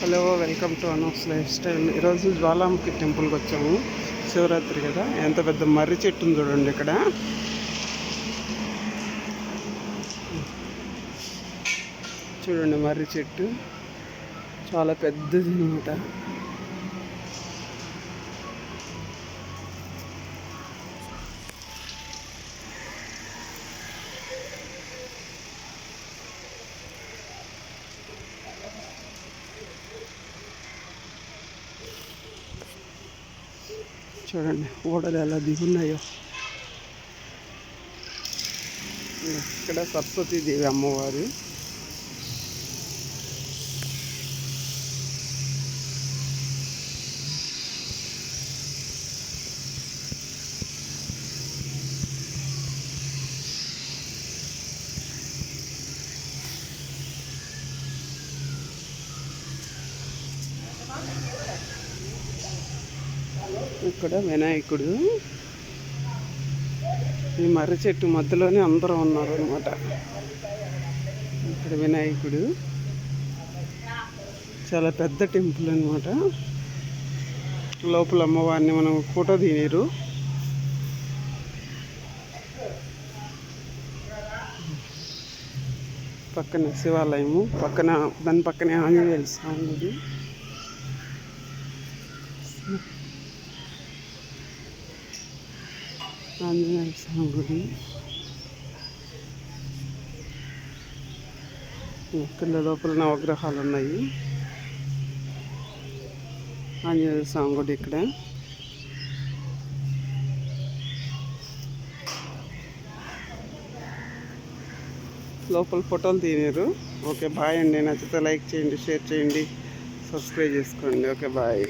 Hello, welcome to Anu's lifestyle. ఈరోజు జ్వాలాముఖి టెంపుల్కి వచ్చాము. శివరాత్రి కదా, ఎంత పెద్ద మర్రి చెట్టు ఉంది చూడండి. ఇక్కడ చూడండి, మర్రి చెట్టు చాలా పెద్దది అనమాట. చూడండి ఓడలు ఎలా దిగున్నాయో. ఇక్కడ సరస్వతీదేవి అమ్మవారు. ఇక్కడ వినాయకుడు. ఈ మర్రి చెట్టు మధ్యలోనే అందరూ ఉన్నారు అనమాట. ఇక్కడ వినాయకుడు చాలా పెద్ద టెంపుల్ అనమాట. లోపల అమ్మవారిని మనం ఫోటో తీయరు. పక్కన శివాలయము, దాని పక్కనే ఆంజనేయ స్వామి. ఆంజనేయ స్వామి గుడి. ఇక్కడ లోపల నవగ్రహాలు ఉన్నాయి. ఆంజనేయ స్వామి గుడి ఇక్కడ. లోపల ఫోటోలు తీయరు. ఓకే, బాయ్ అండి. నచ్చితే లైక్ చేయండి, షేర్ చేయండి, సబ్స్క్రైబ్ చేసుకోండి. Okay, bye.